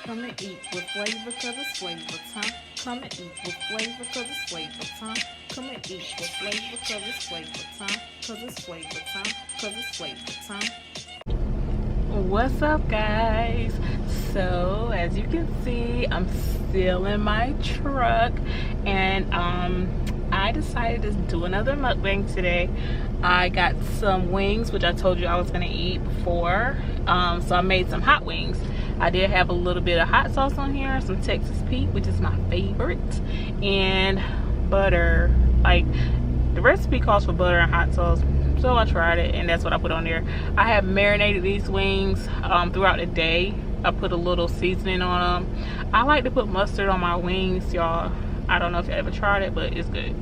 Come and eat with flavor, cause it's flavor time. Come and eat with flavor, cause it's flavor time. Come and eat with flavor, cause it's flavor time. Cause it's flavor time, cause it's flavor time. What's up, guys? So as you can see, I'm still in my truck, and I decided to do another mukbang today. I got some wings, which I told you I was gonna eat before. So I made some hot wings. I did have a little bit of hot sauce on here, some Texas Pete, which is my favorite, and butter. Like, the recipe calls for butter and hot sauce, so I tried it, and that's what I put on there. I have marinated these wings throughout the day. I put a little seasoning on them. I like to put mustard on my wings, y'all. I don't know if you ever tried it, but it's good.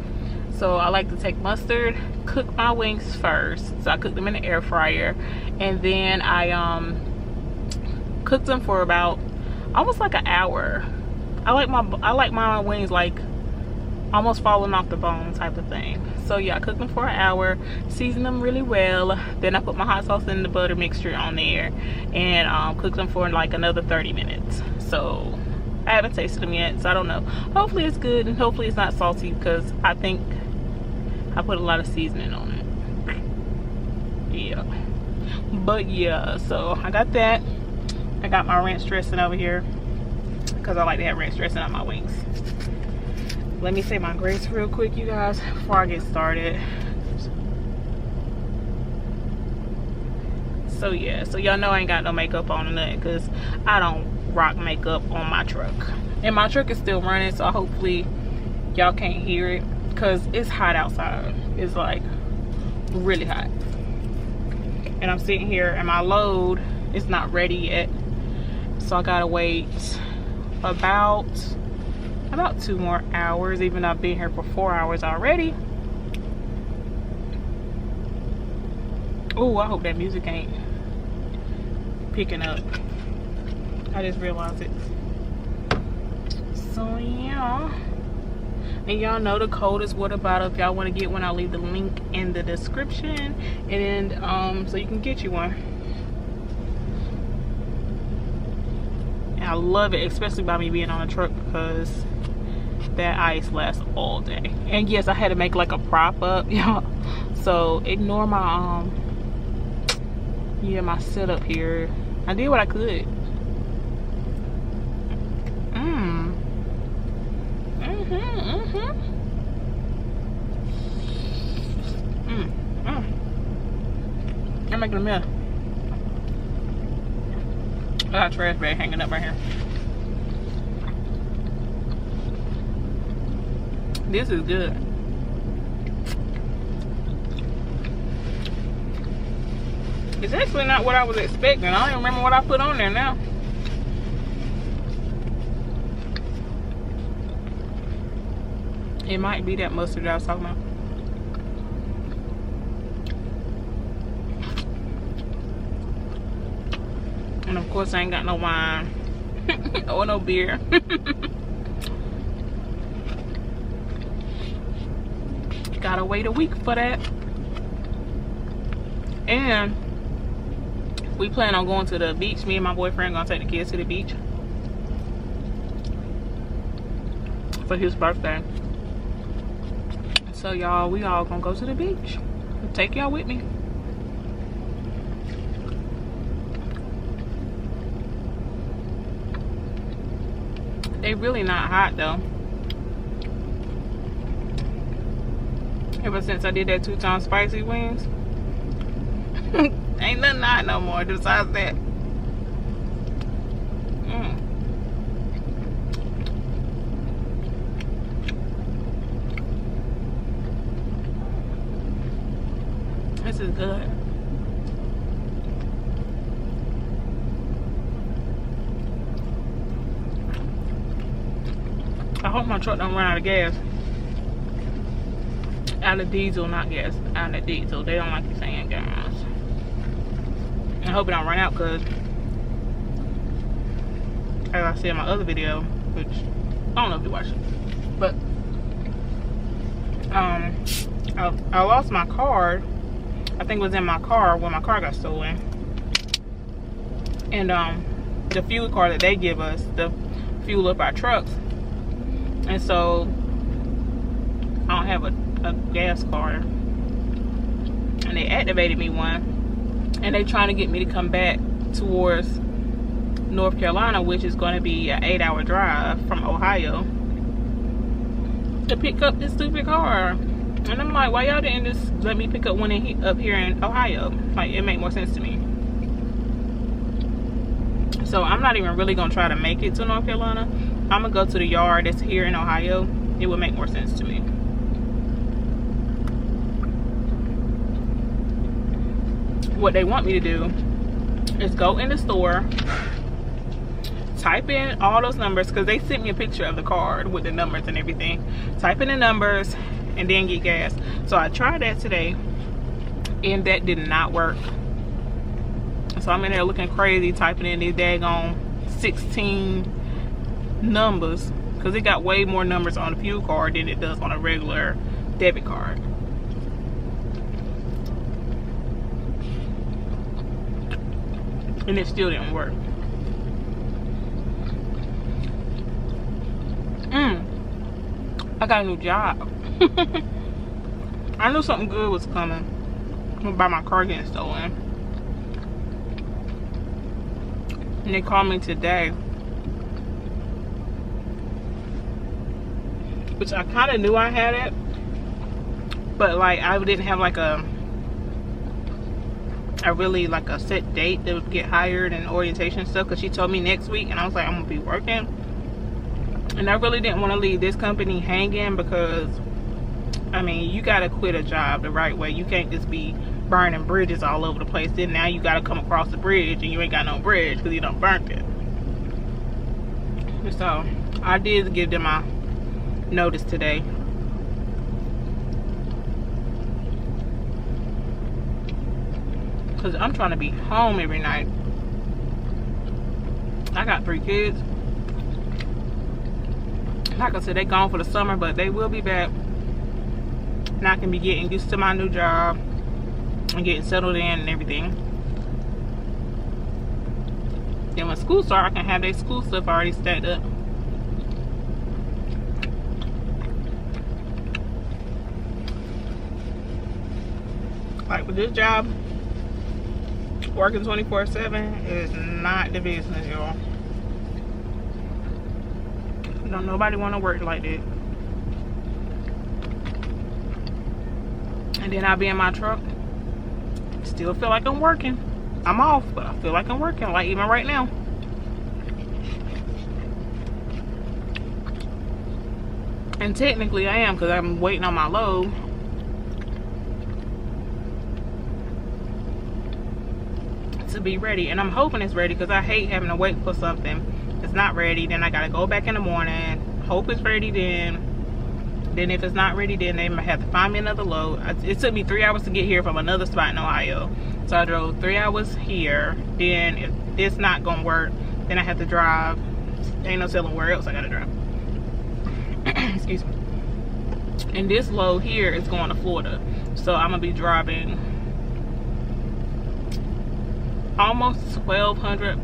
So I like to take mustard, cook my wings first. So I cook them in the air fryer, and then I cooked them for about almost like an hour. I like my wings like almost falling off the bone type of thing. So yeah, I cooked them for an hour, seasoned them really well. Then I put my hot sauce and the butter mixture on there, and cooked them for like another 30 minutes. So I haven't tasted them yet, so I don't know. Hopefully it's good, and hopefully it's not salty, because I think I put a lot of seasoning on it. Yeah, but yeah, so I got that. I got my ranch dressing over here, because I like to have ranch dressing on my wings. Let me say my grace real quick, you guys, before I get started. So yeah, so y'all know I ain't got no makeup on or nothing, because I don't rock makeup on my truck. And my truck is still running, so hopefully y'all can't hear it, because it's hot outside. It's like really hot. And I'm sitting here, and my load is not ready yet. So I gotta wait about 2 more hours, even though I've been here for 4 hours already. Oh, I hope that music ain't picking up. I just realized it. So yeah, and y'all know the Coldest Water bottle. If y'all want to get one, I'll leave the link in the description, and so you can get you one. And I love it, especially by me being on a truck, because that ice lasts all day. And yes, I had to make like a prop up, y'all. So ignore my my setup here. I did what I could. I'm making a mess. I got a trash bag hanging up right here. This is good. It's actually not what I was expecting. I don't even remember what I put on there now. It might be that mustard that I was talking about. And of course I ain't got no wine or no beer. Gotta wait a week for that. And we plan on going to the beach. Me and my boyfriend gonna take the kids to the beach for his birthday. So y'all, we all gonna go to the beach. I'll take y'all with me. They really not hot though. Ever since I did that 2-time spicy wings, ain't nothing hot no more besides that. This is good. I hope my truck don't run out of gas. Out of diesel, not gas. Out of diesel. They don't like you saying gas. I hope it don't run out, because as I said in my other video, which I don't know if you watched it, but I lost my card. I think it was in my car when my car got stolen. And the fuel card that they give us to fuel up our trucks. And so I don't have a gas card. And they activated me one. And they trying to get me to come back towards North Carolina, which is going to be an 8-hour drive from Ohio, to pick up this stupid car. And I'm like, why y'all didn't just let me pick up one up here in Ohio? Like, it make more sense to me. So I'm not even really gonna try to make it to North Carolina. I'm gonna go to the yard that's here in Ohio. It would make more sense to me. What they want me to do is go in the store, type in all those numbers, because they sent me a picture of the card with the numbers and everything. Type in the numbers and then get gas. So I tried that today and that did not work. So I'm in there looking crazy, typing in these daggone 16 numbers, because it got way more numbers on the fuel card than it does on a regular debit card. And it still didn't work. I got a new job. I knew something good was coming by my car getting stolen. And they called me today, which I kind of knew I had it, but like I didn't have like a really like a set date to get hired and orientation stuff, because she told me next week, and I was like, I'm gonna be working. And I really didn't want to leave this company hanging, because I mean, you gotta quit a job the right way. You can't just be burning bridges all over the place. Then now you gotta come across the bridge and you ain't got no bridge because you done burnt it. So I did give them my notice today. Because I'm trying to be home every night. I got 3 kids. Like I said, they gone for the summer, but they will be back. And I can be getting used to my new job and getting settled in and everything. Then when school starts, I can have their school stuff already stacked up. Like with this job, working 24/7 is not the business, y'all. Don't nobody want to work like that. And then I'll be in my truck, still feel like I'm working. I'm off, but I feel like I'm working, like even right now. And technically I am, because I'm waiting on my load. To be ready, and I'm hoping it's ready, because I hate having to wait for something. It's not ready, then I gotta go back in the morning, hope it's ready, then if it's not ready, then they might have to find me another load. It took me 3 hours to get here from another spot in Ohio, so I drove 3 hours here. Then if it's not gonna work, then I have to drive. Ain't no telling where else I gotta drive. Excuse me. And this load here is going to Florida, so I'm gonna be driving almost 1,200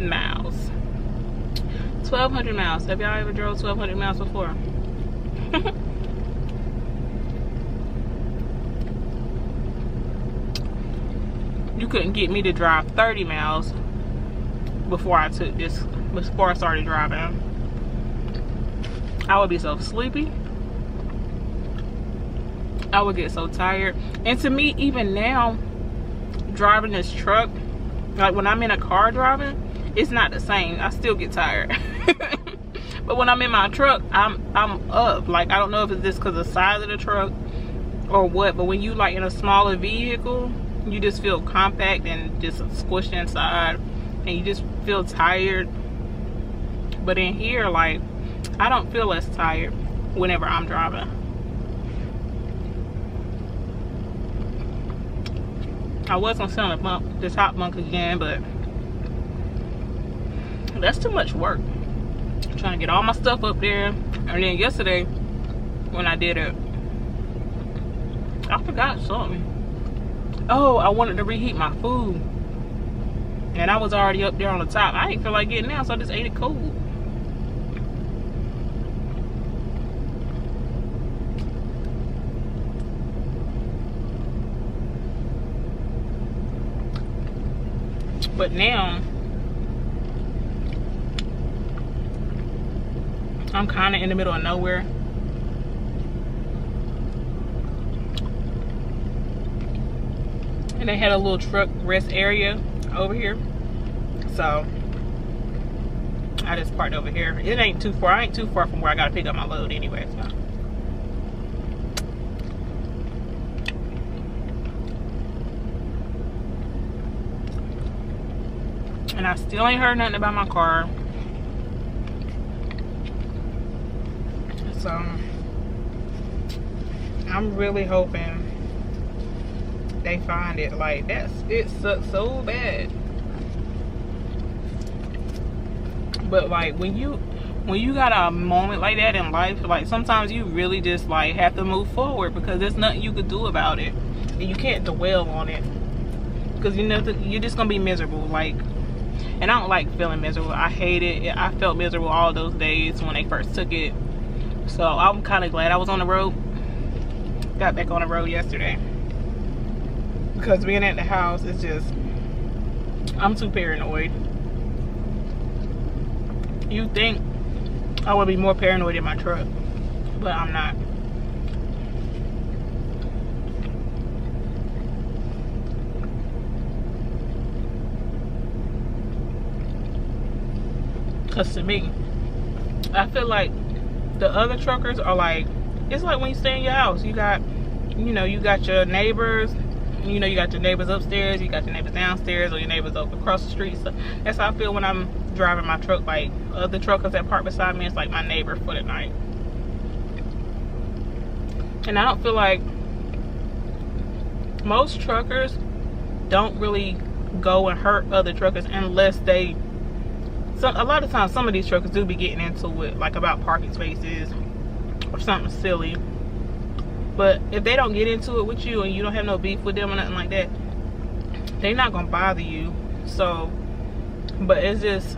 miles. 1,200 miles. Have y'all ever drove 1,200 miles before? You couldn't get me to drive 30 miles before I started driving. I would be so sleepy. I would get so tired. And to me, even now, driving this truck, like when I'm in a car driving, it's not the same. I still get tired. But when I'm in my truck, I'm up. Like, I don't know if it's just because of the size of the truck or what, but when you like in a smaller vehicle, you just feel compact and just squished inside, and you just feel tired. But in here, like, I don't feel as tired whenever I'm driving. I was gonna sit on the top bunk again, but that's too much work. I'm trying to get all my stuff up there. And then yesterday, when I did it, I forgot something. Oh, I wanted to reheat my food. And I was already up there on the top. I ain't feel like getting down, so I just ate it cold. But now I'm kind of in the middle of nowhere. And they had a little truck rest area over here. So I just parked over here. It ain't too far. I ain't too far from where I gotta pick up my load anyway. So. And I still ain't heard nothing about my car. So I'm really hoping they find it. Like, it sucks so bad. But like when you got a moment like that in life, like sometimes you really just like have to move forward, because there's nothing you could do about it, and you can't dwell on it, because you know you're just gonna be miserable. Like, and I don't like feeling miserable. I hate it. I felt miserable all those days when they first took it. So I'm kind of glad I was on the road. Got back on the road yesterday, because being at the house is just, I'm too paranoid. You think I would be more paranoid in my truck, but I'm not. Because to me, I feel like the other truckers are like, it's like when you stay in your house, you got, you know, you got your neighbors, you know, you got your neighbors upstairs, you got your neighbors downstairs, or your neighbors up across the street. So that's how I feel when I'm driving my truck. Like, other truckers that park beside me, it's like my neighbor for the night. And I don't feel like most truckers don't really go and hurt other truckers unless they, a lot of times some of these truckers do be getting into it, like about parking spaces or something silly. But if they don't get into it with you and you don't have no beef with them or nothing like that, they're not gonna bother you. So, but it's just,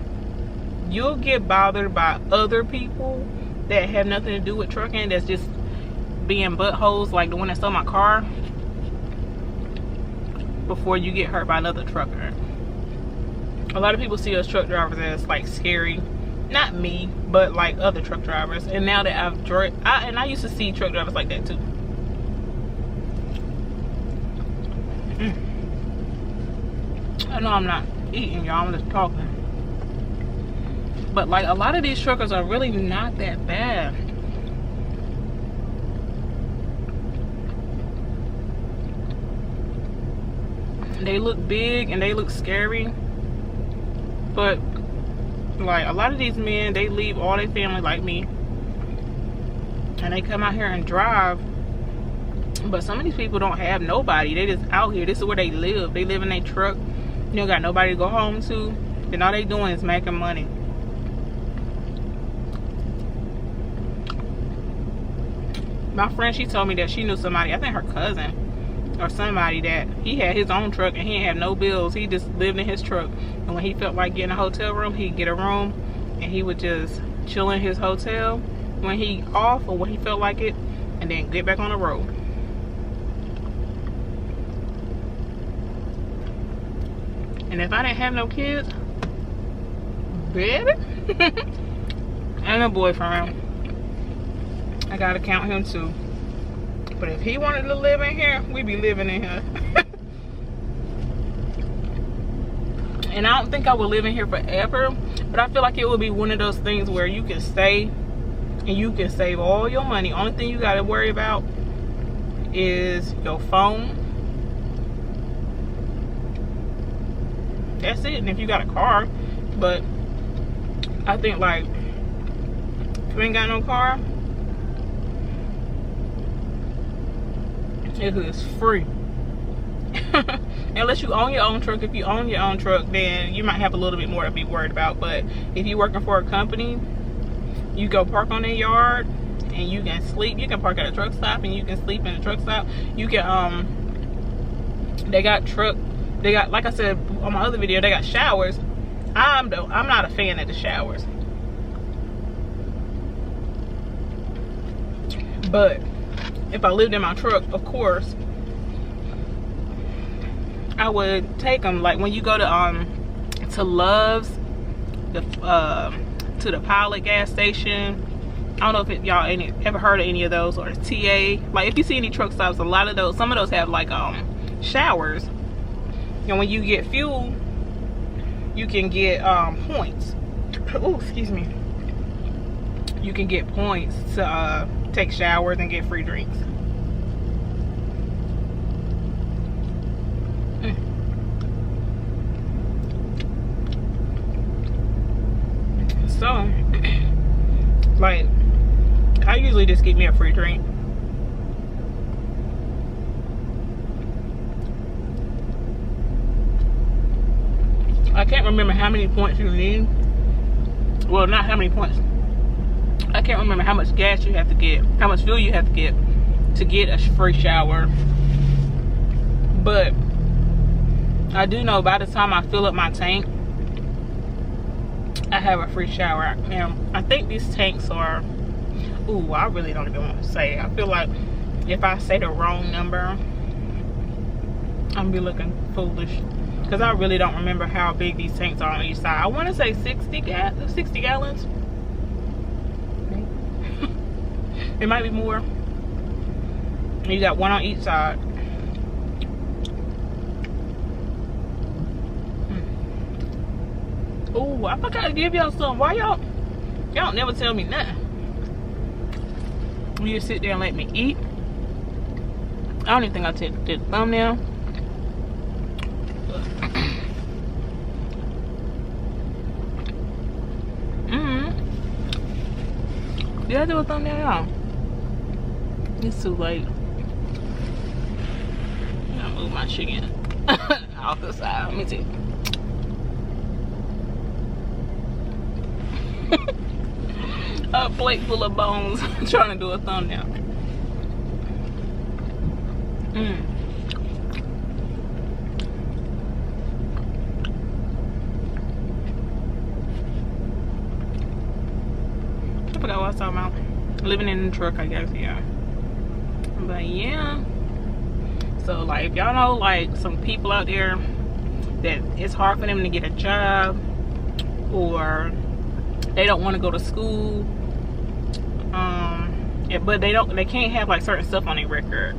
you'll get bothered by other people that have nothing to do with trucking, that's just being buttholes, like the one that stole my car, before you get hurt by another trucker. A lot of people see us truck drivers as like scary. Not me, but like other truck drivers. And now that I've drove, I used to see truck drivers like that too. I know I'm not eating, y'all, I'm just talking. But like, a lot of these truckers are really not that bad. They look big and they look scary. But like, a lot of these men, they leave all their family like me, and they come out here and drive. But some of these people don't have nobody. They just out here. This is where they live. They live in their truck. You don't got nobody to go home to. And all they doing is making money. My friend, she told me that she knew somebody, I think her cousin or somebody, that he had his own truck and he didn't have no bills. He just lived in his truck, and when he felt like getting a hotel room, he'd get a room and he would just chill in his hotel when he off or when he felt like it, and then get back on the road. And if I didn't have no kids, baby, and a boyfriend, I gotta count him too. But if he wanted to live in here, we'd be living in here. And I don't think I would live in here forever, but I feel like it would be one of those things where you can stay and you can save all your money. Only thing you gotta worry about is your phone. That's it. And if you got a car, but I think like, if you ain't got no car, it is free. Unless you own your own truck. If you own your own truck, then you might have a little bit more to be worried about. But if you're working for a company, you go park on their yard and you can sleep. You can park at a truck stop and you can sleep in the truck stop. You can they got truck They got, like I said on my other video, they got showers. I'm not a fan of the showers. But if I lived in my truck, of course, I would take them. Like when you go to Love's, to the Pilot gas station. I don't know if y'all ever heard of any of those, or TA. Like if you see any truck stops, a lot of those, some of those have like showers. And when you get fuel, you can get points. Oh, excuse me. You can get points to take showers and get free drinks. So, like, I usually just get me a free drink. I can't remember how many points you need. Well, not how many points. I can't remember how much gas you have to get, how much fuel you have to get a free shower. But I do know by the time I fill up my tank, I have a free shower. Now, I think these tanks are, ooh, I really don't even want to say. I feel like if I say the wrong number, I'm gonna be looking foolish. Because I really don't remember how big these tanks are on each side. I want to say 60 gallons. It might be more. You got one on each side. Oh, I forgot to give y'all some. Why y'all never tell me nothing? You just sit there and let me eat. I don't even think I did the thumbnail. Did I do a thumbnail, y'all? It's too late. I move my chicken off the side. Let me see. A plate full of bones. Trying to do a thumbnail. I forgot what I was talking about. Living in the truck, I guess, yeah. But yeah. So like, if y'all know like some people out there that it's hard for them to get a job, or they don't want to go to school, but they can't have like certain stuff on their record,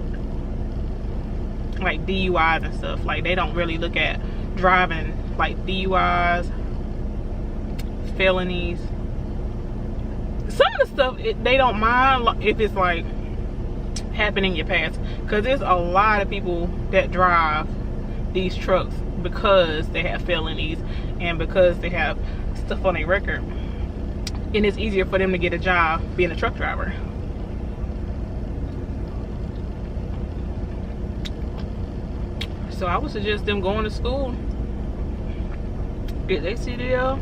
like DUIs and stuff. Like they don't really look at driving like DUIs, felonies. Some of the stuff they don't mind if it's like happening in your past, because there's a lot of people that drive these trucks because they have felonies and because they have stuff on their record, and it's easier for them to get a job being a truck driver. So I would suggest them going to school, get their CDL,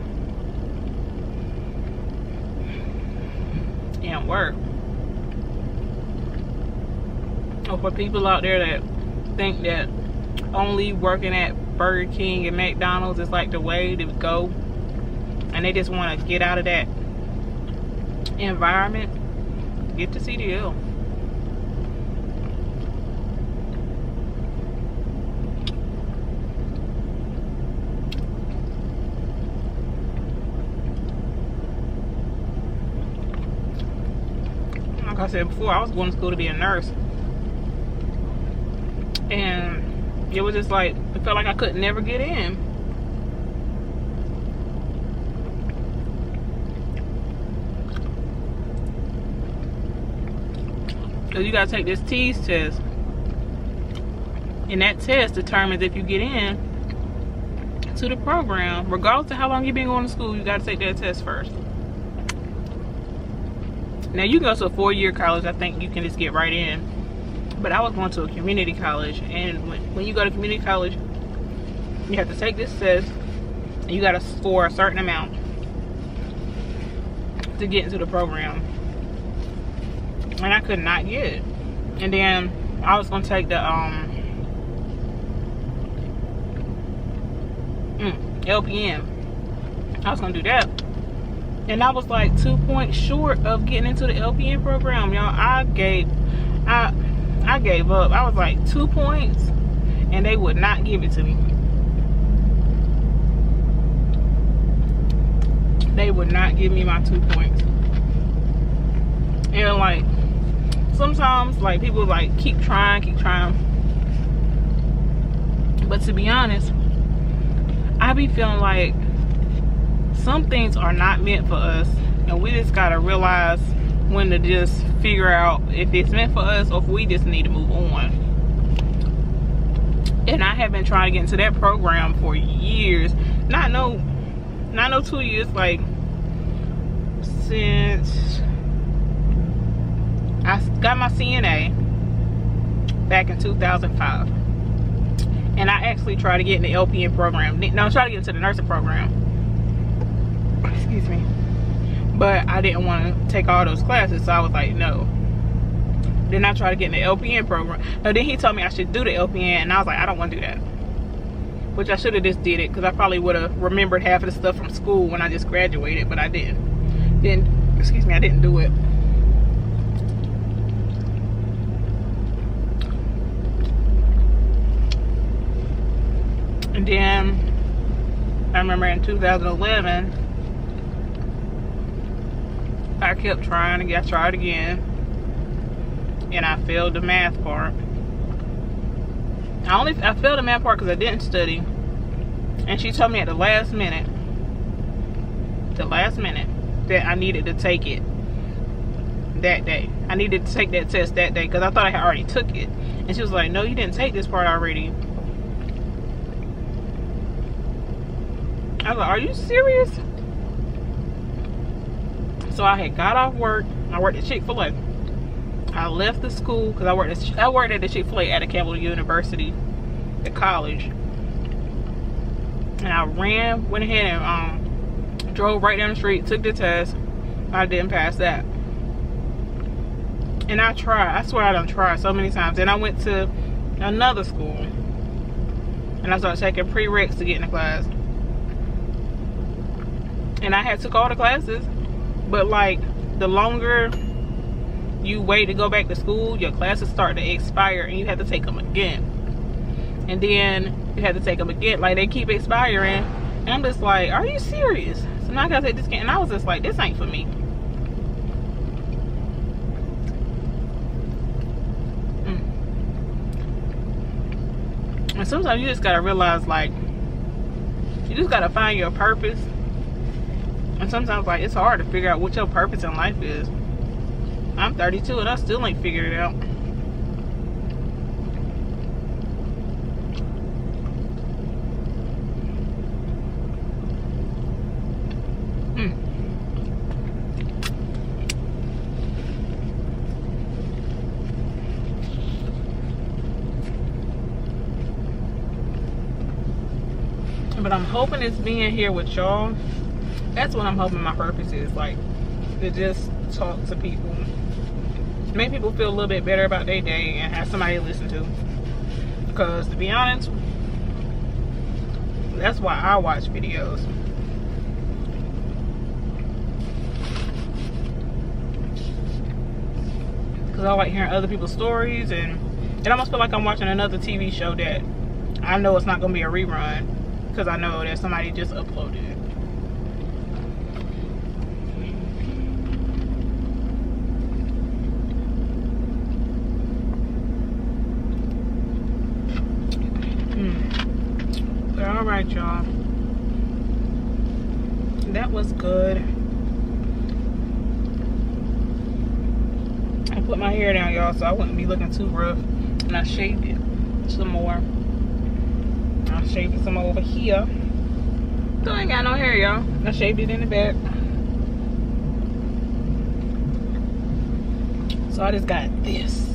and work. Or for people out there that think that only working at Burger King and McDonald's is like the way to go, and they just want to get out of that environment, get the CDL. Like I said before, I was going to school to be a nurse, and it was just like, it felt like I could never get in. Because you got to take this TEAS test, and that test determines if you get in to the program. Regardless of how long you've been going to school, you got to take that test first. Now you can go to a 4-year college, I think you can just get right in. But I was going to a community college, and when you go to community college, you have to take this test, and you got to score a certain amount to get into the program. And I could not get it. And then I was going to take the LPN. I was gonna do that. And I was like 2 points short of getting into the LPN program, y'all. I gave up. I was like 2 points and they would not give it to me. They would not give me my 2 points. And like sometimes like people like keep trying. But to be honest, I be feeling like some things are not meant for us, and we just gotta realize when to just figure out if it's meant for us or if we just need to move on. And I have been trying to get into that program for years. Not no 2 years, like since I got my CNA back in 2005. And I actually tried to get in the LPN program. No, I tried to get into the nursing program. Excuse me. But I didn't want to take all those classes, so I was like, no. Then I tried to get in the LPN program. No, then he told me I should do the LPN, and I was like, I don't want to do that. Which I should have just did it, because I probably would have remembered half of the stuff from school when I just graduated, but I didn't. Then, excuse me, I didn't do it. And then I remember in 2011, I kept trying to try it again, and I failed the math part. I failed the math part because I didn't study, and she told me at the last minute that I needed to take it that day. I needed to take that test that day because I thought I had already took it, and she was like, no, you didn't take this part already. I was like, are you serious? So I had got off work. I worked at Chick-fil-A. I left the school because I worked at the Chick-fil-A at Campbell University, the college. And I went ahead and drove right down the street, took the test. I didn't pass that. And I swear I done tried so many times. Then I went to another school and I started taking prereqs to get in the class. And I had took all the classes, but like the longer you wait to go back to school, your classes start to expire and you have to take them again. And then you have to take them again. Like they keep expiring. And I'm just like, are you serious? So now I gotta take this again. And I was just like, this ain't for me. And sometimes you just gotta realize, like, you just gotta find your purpose. And sometimes, like, it's hard to figure out what your purpose in life is. I'm 32 and I still ain't figured it out. But I'm hoping it's being here with y'all. That's what I'm hoping my purpose is, like, to just talk to people, make people feel a little bit better about their day, and have somebody to listen to. Because to be honest, that's why I watch videos. Because I like hearing other people's stories, and it almost feel like I'm watching another TV show that I know it's not going to be a rerun, because I know that somebody just uploaded it. All right, y'all, that was good. I put my hair down, y'all, so I wouldn't be looking too rough, and I shaved it some more. I shaved it some over here. Still ain't got no hair, y'all. I shaved it in the back. So I just got this.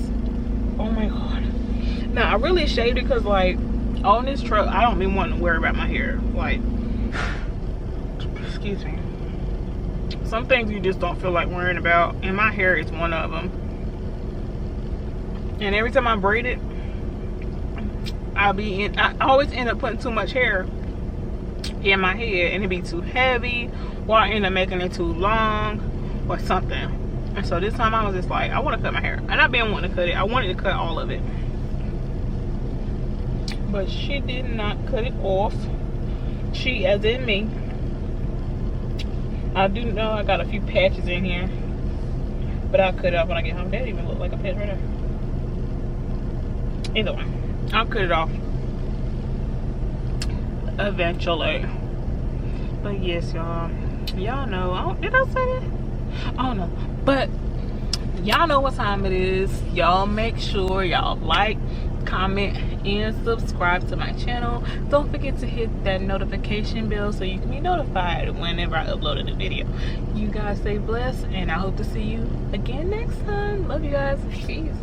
Oh my god. Now I really shaved it because, like, on this truck I don't be wanting to worry about my hair. Like, excuse me, some things you just don't feel like worrying about, and my hair is one of them. And every time I braid it, I always end up putting too much hair in my head, and it be too heavy, or I end up making it too long or something. And so this time I was just like, I want to cut my hair. And I've been wanting to cut it. I wanted to cut all of it, but she did not cut it off. She, as in me. I do know I got a few patches in here, but I'll cut it off when I get home. That even look like a patch right there. Either way, I'll cut it off eventually. But yes, y'all know, did I say that? I don't know, but y'all know what time it is. Y'all make sure y'all like, comment, and subscribe to my channel. Don't forget to hit that notification bell so you can be notified whenever I upload a new video. You guys stay blessed, and I hope to see you again next time. Love you guys. Peace.